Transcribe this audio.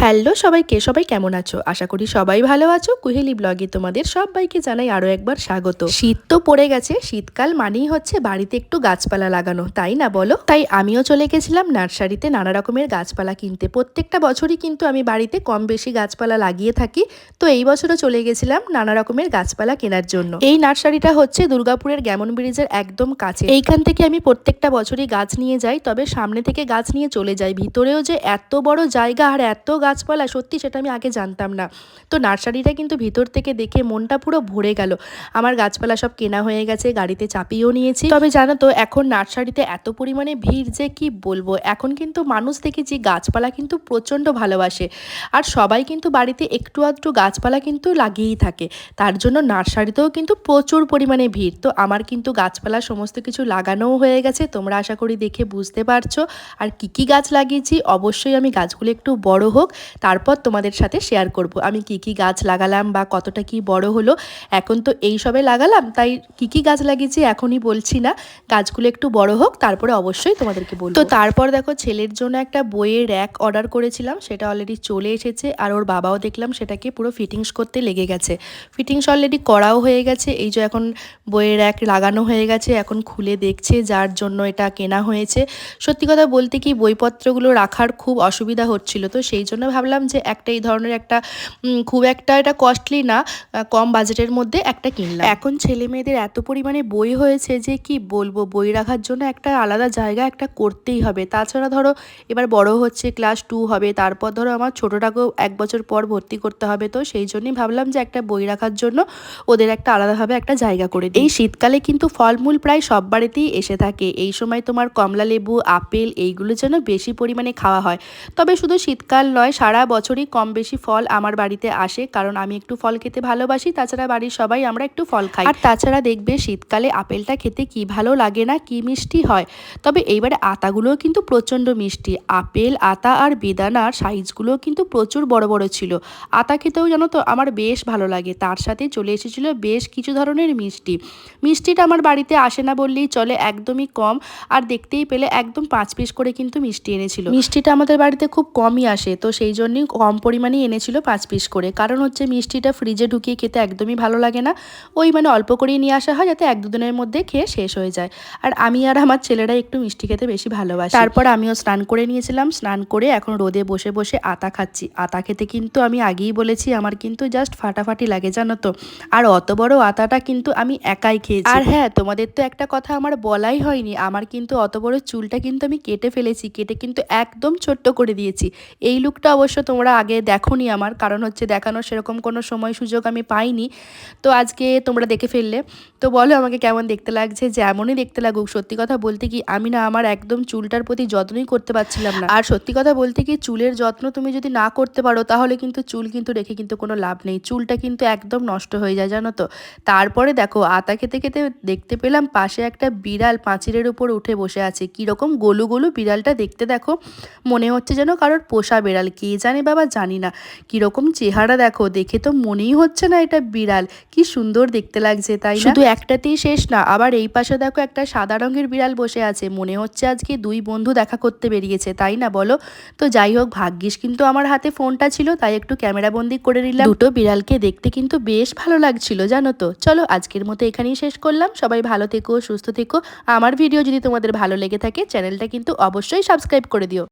Hello সবাইকে, সবাই কেমন আছো? আশা করি সবাই ভালো আছো। কুহেলি ব্লগে তোমাদের সবাইকে জানাই আরও একবার স্বাগত। শীত তো পড়ে গেছে, শীতকাল মানেই হচ্ছে বাড়িতে একটু গাছপালা লাগানো, তাই না বলো? তাই আমিও চলে গেছিলাম নার্সারিতে নানা রকমের গাছপালা কিনতে। প্রত্যেকটা বছরই কিন্তু আমি বাড়িতে কম বেশি গাছপালা লাগিয়ে থাকি। তো এই বছরও চলে গেছিলাম নানা রকমের গাছপালা কেনার জন্য। এই নার্সারিটা হচ্ছে দুর্গাপুরের গ্যামন ব্রিজের একদম কাছে। এইখান থেকে আমি প্রত্যেকটা বছরই গাছ নিয়ে যাই, তবে সামনে থেকে গাছ নিয়ে চলে যাই। ভিতরেও যে এত বড় জায়গা আর এত গাছপালা, সত্যি সেটা আমি আগে জানতাম না। তো নার্সারিটা কিন্তু ভিতর থেকে দেখে মনটা পুরো ভরে গেল। আমার গাছপালা সব কেনা হয়ে গেছে, গাড়িতে চাপিয়েও নিয়েছি। তবে জানো তো, এখন নার্সারিতে এত পরিমাণে ভিড় যে কি বলবো। এখন কিন্তু মানুষ দেখেছি গাছপালা কিন্তু প্রচণ্ড ভালোবাসে, আর সবাই কিন্তু বাড়িতে একটু আধটু গাছপালা কিন্তু লাগিয়েই থাকে। তার জন্য নার্সারিতেও কিন্তু প্রচুর পরিমাণে ভিড়। তো আমার কিন্তু গাছপালা সমস্ত কিছু লাগানোও হয়ে গেছে, তোমরা আশা করি দেখে বুঝতে পারছো। আর কি কি গাছ লাগিয়েছি, অবশ্যই আমি গাছগুলো একটু বড় হোক তারপর তোমাদের সাথে শেয়ার করব আমি কি কি গাছ লাগালাম বা কতটা কি বড় হলো। এখন তো এই সবে লাগালাম, তাই কি কি গাছ লাগিয়েছি এখনই বলছি না, গাছগুলো একটু বড় হোক তারপরে অবশ্যই তোমাদেরকে বলবো। তো তারপর দেখো, ছেলের জন্য একটা বইয়ের র্যাক অর্ডার করেছিলাম, সেটা অলরেডি চলে এসেছে। আর ওর বাবাও দেখলাম সেটাকে পুরো ফিটিংস করতে লেগে গেছে। ফিটিংস অলরেডি করাও হয়ে গেছে, এই যে এখন বইয়ের র্যাক লাগানো হয়ে গেছে, এখন খুলে দেখছে যার জন্য এটা কেনা হয়েছে। সত্যি কথা বলতে কি, বইপত্রগুলো রাখার খুব অসুবিধা হচ্ছিল, তো সেই জন্য ভাবলাম যে একটা এই ধরনের একটা খুব একটা এটা কস্টলি না, কম বাজেটের মধ্যে একটা কিনলাম। এখন ছেলে মেয়েদের এত পরিমাণে বই হয়েছে যে কি বলবো, বই রাখার জন্য একটা আলাদা জায়গা একটা করতেই হবে। তাছাড়া ধরো এবার বড় হচ্ছে, ক্লাস 2 হবে, তারপর ধরো আমার ছোটোটাকেও 1 বছর পর ভর্তি করতে হবে। তো সেই জন্যই ভাবলাম যে একটা বই রাখার জন্য ওদের একটা আলাদাভাবে একটা জায়গা করে দিই। এই শীতকালে কিন্তু ফলমূল প্রায় সব বাড়িতেই এসে থাকে। এই সময় তোমার কমলা লেবু, আপেল এইগুলো যেন বেশি পরিমাণে খাওয়া হয়। তবে শুধু শীতকাল নয়, সারা বছরই কম বেশি ফল আমার বাড়িতে আসে, কারণ আমি একটু ফল খেতে ভালোবাসি। তাছাড়া বাড়ির সবাই আমরা একটু ফল খাই। আর তাছাড়া দেখবে শীতকালে আপেলটা খেতে কি ভালো লাগে না, কি মিষ্টি হয়। তবে এইবারে আতাগুলোও কিন্তু প্রচণ্ড মিষ্টি। আপেল, আতা আর বেদানার সাইজগুলোও কিন্তু প্রচুর বড় বড় ছিল। আতা খেতেও জানো তো আমার বেশ ভালো লাগে। তার সাথে চলে এসেছিলো বেশ কিছু ধরনের মিষ্টি। মিষ্টিটা আমার বাড়িতে আসে না বললেই চলে, একদমই কম। আর দেখতেই পেলে একদম 5 পিস করে কিন্তু মিষ্টি এনেছিল। মিষ্টিটা আমাদের বাড়িতে খুব কমই আসে, তো সেই জন্যই কম পরিমাণেই এনেছিল 5 পিস করে। কারণ হচ্ছে মিষ্টিটা ফ্রিজে ঢুকিয়ে খেতে একদমই ভালো লাগে না, ওই মানে অল্প করেই নিয়ে আসা হয় যাতে 1-2 দিনের মধ্যে খেয়ে শেষ হয়ে যায়। আর আমি আর আমার ছেলেরা একটু মিষ্টি খেতে বেশি ভালোবাসি। তারপর আমিও স্নান করে নিয়েছিলাম, স্নান করে এখন রোদে বসে বসে আতা খাচ্ছি। আতা খেতে কিন্তু আমি আগেই বলেছি আমার কিন্তু জাস্ট ফাটাফাটি লাগে জানো তো। আর অত বড় আতাটা কিন্তু আমি একাই খেয়েছি। আর হ্যাঁ, তোমাদের তো একটা কথা আমার বলাই হয়নি, আমার কিন্তু অত বড় চুলটা কিন্তু আমি কেটে ফেলেছি, কেটে কিন্তু একদম ছোট্ট করে দিয়েছি। এই লুকটা অবশ্য তোমরা আগে দেখোনি আমার, কারণ হচ্ছে দেখানোর সেরকম কোনো সময় সুযোগ আমি পাইনি। তো আজকে তোমরা দেখে ফেললে, তো বলো আমাকে কেমন দেখতে লাগছে। যেমনই দেখতে লাগুক, সত্যি কথা বলতে কি আমি না আমার একদম চুলটার প্রতি যত্নই করতে পারছিলাম না। আর সত্যি কথা বলতে কি, চুলের যত্ন তুমি যদি না করতে পারো তাহলে কিন্তু চুল কিন্তু রেখে কিন্তু কোনো লাভ নেই, চুলটা কিন্তু একদম নষ্ট হয়ে যায় জানো তো। তারপরে দেখো আতা খেতে খেতে দেখতে পেলাম পাশে একটা বিড়াল পাঁচিলের উপর উঠে বসে আছে। কীরকম গোলু গোলু বিড়ালটা দেখতে দেখো, মনে হচ্ছে যেন কারোর পোষা বিড়াল, কে জানে বাবা, জানি না। কীরকম চেহারা দেখো, দেখে তো মনেই হচ্ছে না এটা বিড়াল। কি সুন্দর দেখতে লাগছে, তাই না? শুধু একটাতেই শেষ না, আবার এই পাশে দেখো একটা সাদা রঙের বিড়াল বসে আছে। মনে হচ্ছে আজকে 2 বন্ধু দেখা করতে বেরিয়েছে, তাই না বলো? তো যাই হোক, ভাগ্যিস কিন্তু আমার হাতে ফোনটা ছিল, তাই একটু ক্যামেরা বন্দি করে নিলাম। দুটো বিড়ালকে দেখতে কিন্তু বেশ ভালো লাগছিল জানো তো। চলো আজকের মতো এখানেই শেষ করলাম। সবাই ভালো থেকো, সুস্থ থেকো। আমার ভিডিও যদি তোমাদের ভালো লেগে থাকে, চ্যানেলটা কিন্তু অবশ্যই সাবস্ক্রাইব করে দিও।